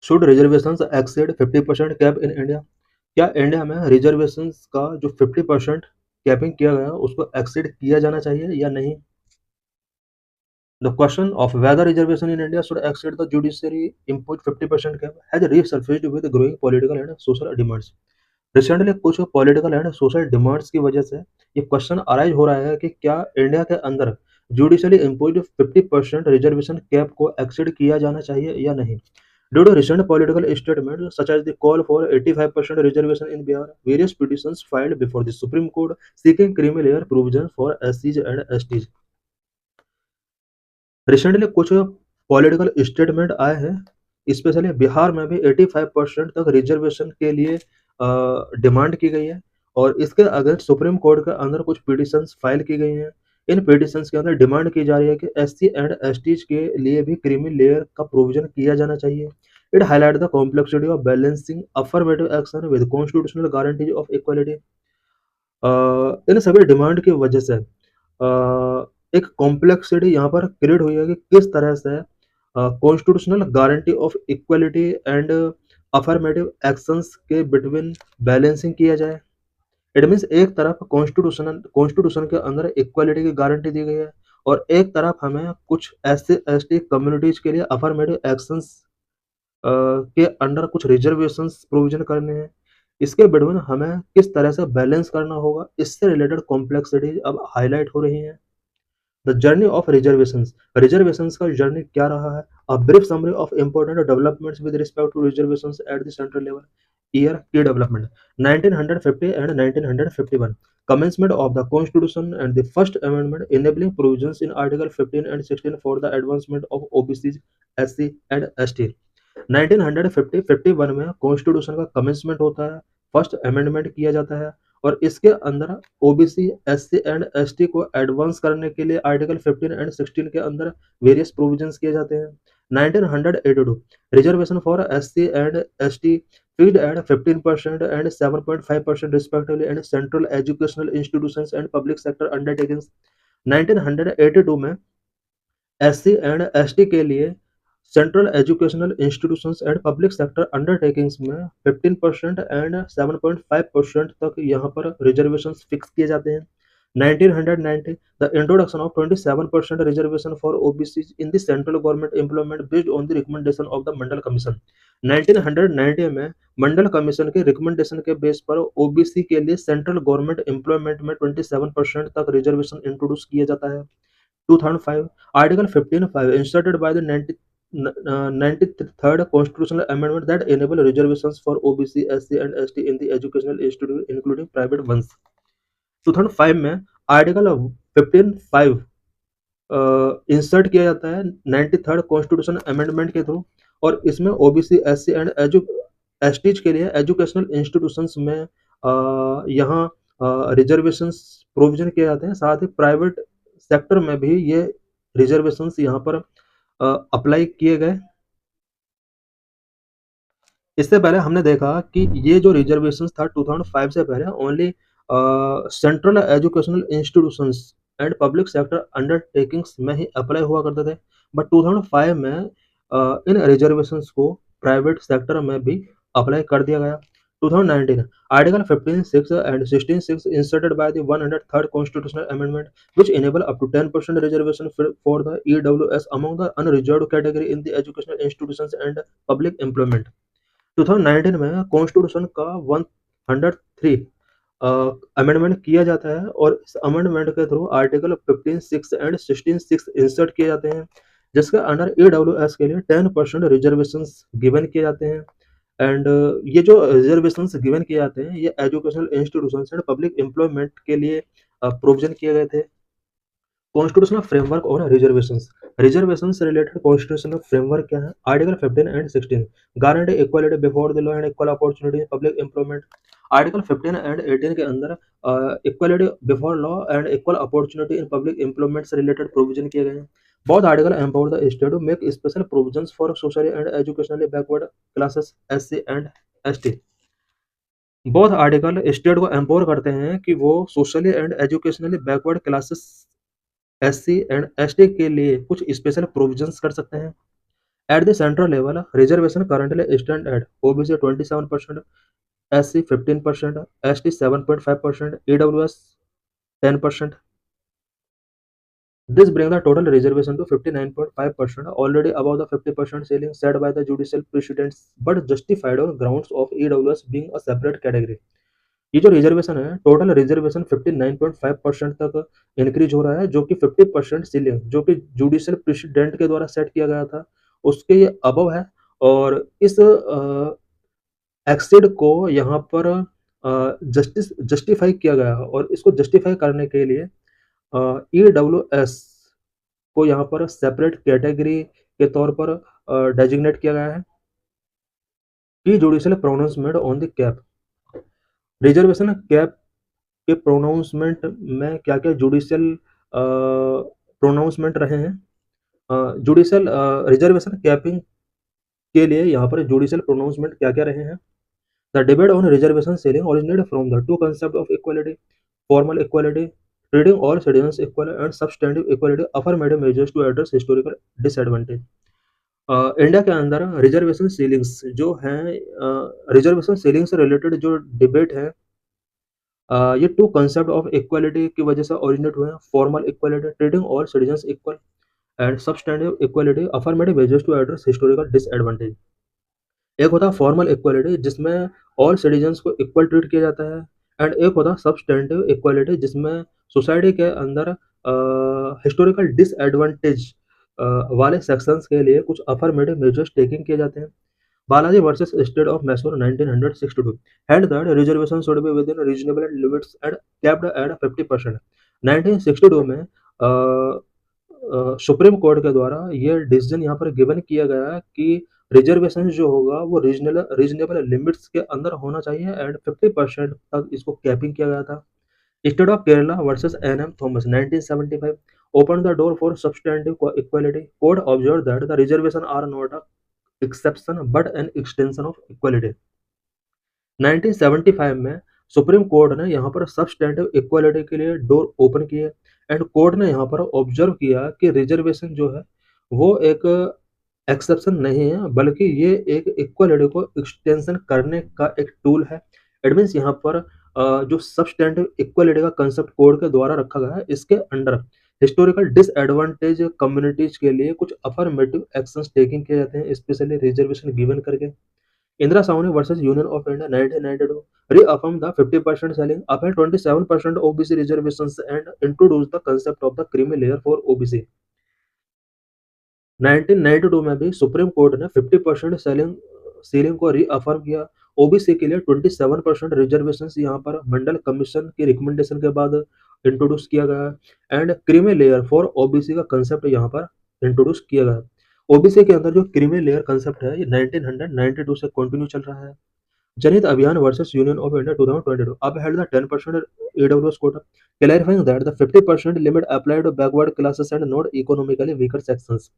Should reservations exceed 50% cap in India? क्या India में reservations का जो 50% कैपिंग किया गया उसको एक्सीड किया जाना चाहिए या नहीं? The question of whether reservation in India should exceed the judiciary imposed 50% cap has resurfaced with growing political and social demands. Recently कुछ पॉलिटिकल एंड सोशल डिमांड्स की वजह से ये क्वेश्चन अराइज हो रहा है कि क्या इंडिया के अंदर जुडिशली इम्पोज्ड 50% रिजर्वेशन कैप को एक्सीड किया जाना चाहिए या नहीं? Due to recent political statements such as the call for 85% reservation in Bihar, various petitions filed before the Supreme Court seeking creamy layer provisions for SCs and STs. Recently कुछ political statement आए हैं, specially Bihar में भी 85% तक reservation के लिए demand की गई है और इसके अगेंस्ट सुप्रीम कोर्ट के अंदर कुछ पिटिशंस फाइल की गई हैं। इन पिटिशंस के अंदर डिमांड की जा रही है कि एससी एंड एसटीज के लिए भी क्रीमी लेयर का प्रोविजन किया जाना चाहिए। It highlight the complexity of balancing affirmative action with constitutional guarantees of equality. इन सभी डिमांड की वजह से एक कॉम्प्लेक्सिटी यहाँ पर क्रिएट हुई है कि किस तरह से constitutional guarantee of equality and affirmative actions के बिटवीन बैलेंसिंग किया जाए। इट मीन्स एक तरफ कॉन्स्टिट्यूशन के अंदर इक्वालिटी की गारंटी दी गई है और एक तरफ हमें कुछ एससी एसटी कम्युनिटीज के लिए अफर्मेटिव एक्शंस के अंडर कुछ रिजर्वेशंस प्रोविजन करने हैं। इसके बिटवीन हमें किस तरह से बैलेंस करना होगा, इससे रिलेटेड कॉम्प्लेक्सिटीज अब हाईलाइट हो रही हैं। द जर्नी ऑफ रिजर्वेशंस का जर्नी क्या रहा है? A brief summary of important developments with respect to reservations at the central level. Year की development 1950 and 1951 commencement of the constitution and the first amendment enabling provisions in article 15 and 16 for the advancement of OBCs, SC and ST। 1950-51 में constitution का commencement होता है, first amendment किया जाता है और इसके अंदर ओबीसी, एससी एंड एसटी को एडवांस करने के लिए आर्टिकल 15 एंड 16 के अंदर वेरियस प्रोविजंस किए जाते हैं। 1982 reservation for SC and ST fixed at 15% and 7.5% respectively and central educational institutions and public sector undertakings. 1982 में एससी एंड एसटी के लिए central educational institutions and public sector undertakings में 15% and 7.5% तक यहाँ पर रिजर्वेशंस फिक्स किए जाते हैं। 1990 the introduction of 27% reservation for OBC in the central government employment based on the recommendation of the Mandal commission. 1990 में मंडल कमीशन के रिकमेंडेशन के बेस पर ओबीसी के लिए सेंट्रल गवर्नमेंट एम्प्लॉयमेंट में 27% तक रिजर्वेशन इंट्रोड्यूस किया जाता है। 2005 Article 15(5) inserted by the 93rd constitutional amendment that enable reservations for OBC, SC and ST in the educational institute including private ones। 2005 में आर्टिकल 15(5) इंसर्ट किया जाता है 93rd कॉन्स्टिट्यूशन अमेंडमेंट के थ्रू और इसमें ओबीसी, एससी एंड एसटीज के लिए educational institutions में यहाँ रिजर्वेशंस प्रोविजन किए जाते हैं। साथ ही प्राइवेट सेक्टर में भी ये रिजर्वेशंस यहाँ पर अप्लाई किए गए। इससे पहले हमने देखा कि ये जो रिजर्वेशंस था 2005 से पहले only central educational institutions and public sector undertakings में ही अप्लाई हुआ करते थे, बट 2005 में इन रिजर्वेशंस को प्राइवेट सेक्टर में भी अप्लाई कर दिया गया। 2019 Article 15(6) and 16(6) inserted by the 103rd Constitutional Amendment, which enable up to 10% reservation for the EWS among the unreserved category in the educational institutions and public employment। 2019 में constitution का 103 amendment किया जाता है और इस अमेंडमेंट के थ्रू आर्टिकल 15(6) एंड 16(6) इंसर्ट किए जाते हैं, जिसके अंडर EWS के लिए 10% रिजर्वेशंस गिवन किए जाते हैं। एंड ये जो रिजर्वेशंस गिवन किए जाते हैं ये educational institutions and public employment के लिए प्रोविजन किए गए थे। कॉन्स्टिट्यूशनल फ्रेमवर्क और रिजर्वेशन से रिलेटेड कॉन्स्टिट्यूशनल फ्रेमवर्क क्या है? Article 15 and 16 guarantee equality before the law and equal opportunity in public employment. Article 15 and 18 के अंदर equality before law and equal opportunity in public employment से रिलेटेड प्रोविजन किए गए हैं। Both article empower the state to make special provisions for socially and educationally backward classes SC and ST. Both article state को empower करते हैं कि वो socially and educationally backward classes SC and ST के लिए कुछ स्पेशल प्रोविजंस कर सकते हैं। At the central level, reservation currently stand at OBC 27%, SC 15%, ST 7.5%, EWS 10%. This brings the total reservation to 59.5%, already above the 50% ceiling set by the judicial precedents, but justified on grounds of EWS being a separate category. ये जो reservation है, total reservation 59.5% तक increase हो रहा है, जो कि 50% ceiling जो कि जुडिशियल प्रेसिडेंट के द्वारा सेट किया गया था, उसके ये अबव है। और इस एक्सीड को यहाँ पर जस्टिफाई किया गया है, और इसको जस्टिफाई करने के लिए ईडब्ल्यूएस को यहाँ पर सेपरेट कैटेगरी के तौर पर डेजिग्नेट किया गया है। की judicial pronouncement on the cap, reservation cap के प्रोनाउंसमेंट में क्या-क्या जुडिशियल प्रोनाउंसमेंट रहे हैं। जुडिशियल रिजर्वेशन कैपिंग के लिए यहाँ पर जुडिशियल प्रोनाउंसमेंट क्या-क्या रहे हैं। The debate on reservation ceiling originated from the two concept of equality, formal equality, treating all citizens equal and substantive equality, affirmative measures to address historical disadvantage। India के अंदर reservation ceilings जो हैं, reservation ceiling से related जो debate है, ये to concept of equality की वजह से ओरिजिनेट हुए हैं। Formal equality, treating all citizens equal, and substantive equality, affirmative measures to address historical disadvantage. एक होता है फॉर्मल इक्वालिटी जिसमें ऑल सिटीजन्स को इक्वल ट्रीट किया जाता है, एंड एक होता है सब्सटैंटिव इक्वालिटी जिसमें सोसाइटी के अंदर हिस्टोरिकल डिसएडवांटेज वाले सेक्शंस के लिए कुछ अफर्मेटिव मेजर्स टेकिंग किए जाते हैं। Balaji versus state of Mysore 1962 held that reservation should be within reasonable limits and capped at 50%। 1962 में सुप्रीम कोर्ट के द्वारा ये डिसीजन यहाँ पर गिवन किया गया कि रिजर्वेशन जो होगा वो रीजनेबल लिमिट्स के अंदर होना चाहिए, एंड 50% तक इसको कैपिंग किया गया था। State of Kerala versus N M. Thomas 1975 opened the door for substantive equality। Court observed that the reservation are not a exception but an extension of equality। 1975 में सुप्रीम कोर्ट ने यहाँ पर सब्सटेंटिव इक्वालिटी के लिए डोर ओपन किए, and court ने यहाँ पर ऑब्जर्व किया कि रिजर्वेशन जो है वो एक एक्सेप्शन नहीं है, बल्कि ये एक इक्वालिटी को एक्सटेंशन करने का एक टूल है। इट मीन्स यहाँ पर जो सब्सटेंटिव इक्वालिटी का कंसेप्ट कोर्ट के द्वारा रखा गया है, इसके अंडर हिस्टोरिकल डिसएडवांटेज कम्युनिटीज के लिए कुछ अफर्मेटिव एक्शंस टेकिंग किए जाते हैं, स्पेशली रिजर्वेशन गिवन करके। Indira Sawhney versus Union of India 1992 reaffirmed the 50% ceiling, upheld 27% OBC reservations, and introduced the concept of the creamy layer for OBC। 1992 में भी supreme court ने 50% सीलिंग को reaffirm किया। OBC के लिए 27% रिजर्वेशन यहाँ पर मंडल कमीशन की रिकमेंडेशन के बाद इंट्रोड्यूस किया गया, and creamy layer for OBC का कंसेप्ट यहाँ पर इंट्रोड्यूस किया गया। ओबीसी के अंदर जो क्रीमी लेयर कंसेप्ट है, ये 1992 से कंटिन्यू चल रहा है। जनहित अभियान versus union of India 2022 upheld the 10% EWS quota, clarifying that the 50% limit applied to backward classes and not economically weaker sections।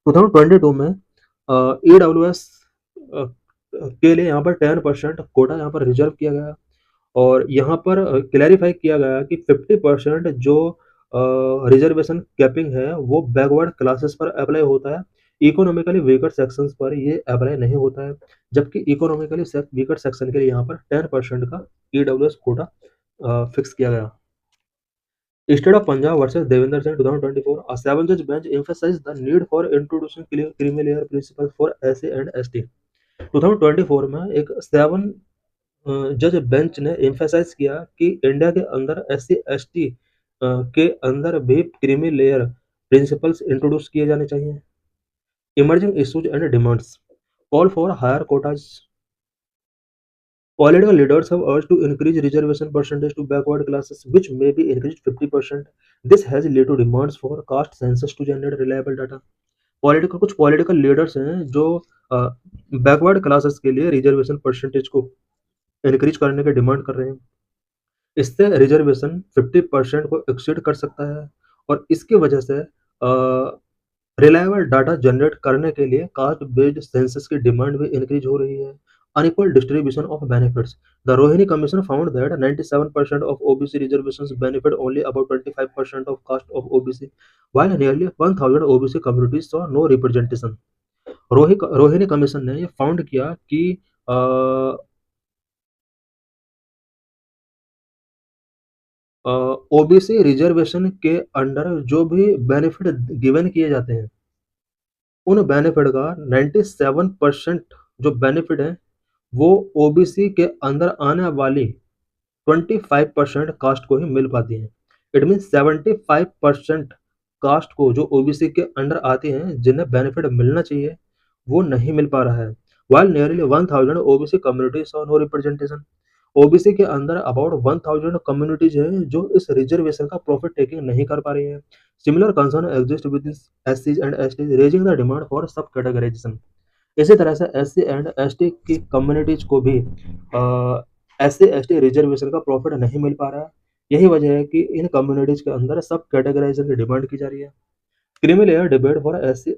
2022 में EWS के लिए यहाँ पर 10% कोटा यहाँ पर रिजर्व किया गया, और यहाँ पर क्लैरिफाई किया गया कि 50% जो रिजर्वेशन कैपिंग है वो बैकवर्ड क्लासेस पर अप्लाई होता है, इकोनॉमिकली वीकर सेक्शंस पर ये अप्लाई नहीं होता है, जबकि इकोनॉमिकली वीकर सेक्शन के लिए यहाँ पर 10% का ईडब्ल्यूएस कोटा फिक्स किया गया। State of Punjab versus Devinder Singh 2024, a 7-judge bench emphasized the need for introducing creamy layer principles for SC and ST। 2024 में एक 7 जज बेंच ने एम्फेसाइज किया कि इंडिया के अंदर SC ST के अंदर भी क्रीमी लेयर प्रिंसिपल्स इंट्रोड्यूस किए जाने चाहिए। Emerging issues and demands, call for higher quotas. Political leaders have urged to increase reservation percentage to backward classes, which may be increased 50%। This has led to demands for caste census to generate reliable data। कुछ political leaders हैं जो backward classes के लिए reservation percentage को increase करने की demand कर रहे हैं। इससे रिजर्वेशन 50% को एक्सीड कर सकता है, और इसकी वजह से रिलायबल डाटा जनरेट करने के लिए कास्ट बेस्ड सेंसस की डिमांड भी इंक्रीज हो रही है। Unequal distribution of benefits, the Rohini Commission found that 97% of OBC reservations benefit only about 25% of cost of OBC, while nearly 1000 OBC communities saw no representation। Rohini commission ने ये found किया कि अ, OBC reservation के under जो भी benefit given किए जाते हैं, उन बेनिफिट का 97% जो बेनिफिट है, वो ओबीसी के अंदर आने वाली 25% कास्ट को ही मिल पाती हैं। इट मीन्स 75% कास्ट को जो ओबीसी के अंडर आती हैं, जिन्हें बेनिफिट मिलना चाहिए, वो नहीं मिल पा रहा है। व्हाइल नियरली 1000 ओबीसी कम्युनिटीज और नो रिप्रेजेंटेशन, ओबीसी के अंदर अबाउट 1000 कम्युनिटीज हैं जो इस रिजर्वेशन का प्रॉफिट टेकिंग नहीं कर पा रही हैं। सिमिलर कंसर्न एग्जिस्ट विद एससीज and STs raising the demand for sub categorization. इसी तरह से एससी एंड एसटी की कम्युनिटीज को भी एससी एसटी रिजर्वेशन का प्रॉफिट नहीं मिल पा रहा है। यही वजह है कि इन कम्युनिटीज के अंदर सब कैटेगराइजेशन की डिमांड की जा रही है। Creamy layer debate for SC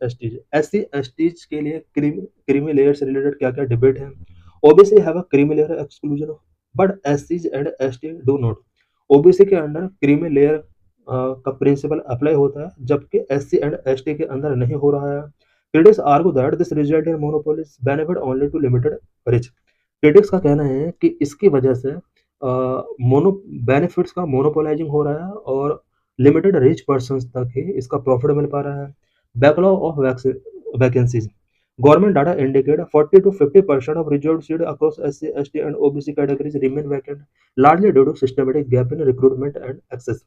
STs के लिए क्रीमी लेयर से रिलेटेड क्या क्या डिबेट है। OBC have a creamy layer exclusion but एससीज and ST do not. OBC के अंडर क्रीमी लेयर का प्रिंसिपल अप्लाई होता है, जबकि एससी एंड एसटी के अंदर नहीं हो रहा है। Critics argue that this result in monopolies benefit only to limited rich. Critics का कहना है कि इसकी वजह से मोनो बेनिफिट्स का मोनोपोलाइजिंग हो रहा है और लिमिटेड रिच पर्सन तक ही इसका प्रॉफिट मिल पा रहा है। Backlog of vacancies, government data indicate 40 to 50% of reserved seats across SC, ST and OBC categories remain vacant, largely due to systematic gap in recruitment and access।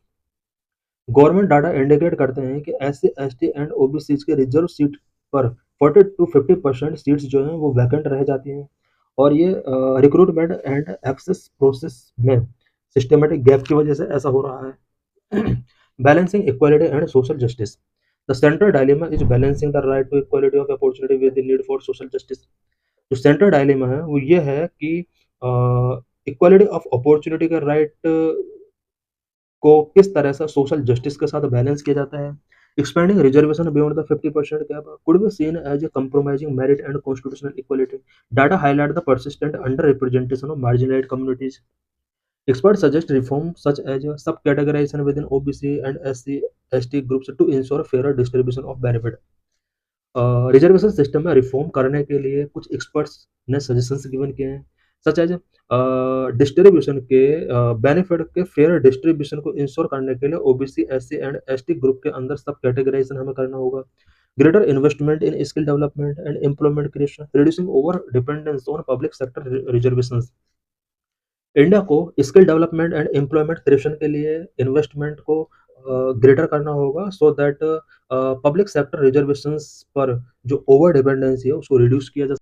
Government data indicate करते हैं कि S C S T and OBC के reserve seat पर 40 to 50% seats जो हैं वो vacant रह जाती हैं, और ये रिक्रूटमेंट एंड एक्सेस प्रोसेस में सिस्टमेटिक गैप की वजह से ऐसा हो रहा है। Balancing equality and social justice, the central dilemma is balancing the right to equality of opportunity with the need for social justice. जो सेंट्रल डायलेमा है वो ये है कि इक्वालिटी ऑफ अपॉर्चुनिटी का राइट को किस तरह से सोशल जस्टिस के साथ बैलेंस किया जाता है। Expanding reservation beyond the 50% cap could be seen as a compromising merit and constitutional equality. Data highlight the persistent underrepresentation of marginalized communities. Experts suggest reforms such as sub-categorization within OBC and SC, ST groups to ensure fairer distribution of benefit. Reservation system में reform करने के लिए कुछ experts ने suggestions given किए हैं, such as distribution के benefit के फेयर डिस्ट्रीब्यूशन को इंश्योर करने के लिए OBC SC and ST group के अंदर सब कैटेगराइजेशन हमें करना होगा। Greater investment in skill development and employment creation, reducing over dependence on public sector reservations. India को skill development and employment creation के लिए इन्वेस्टमेंट को ग्रेटर करना होगा, so that public sector reservations पर जो ओवर डिपेंडेंसी है उसको रिड्यूस किया जा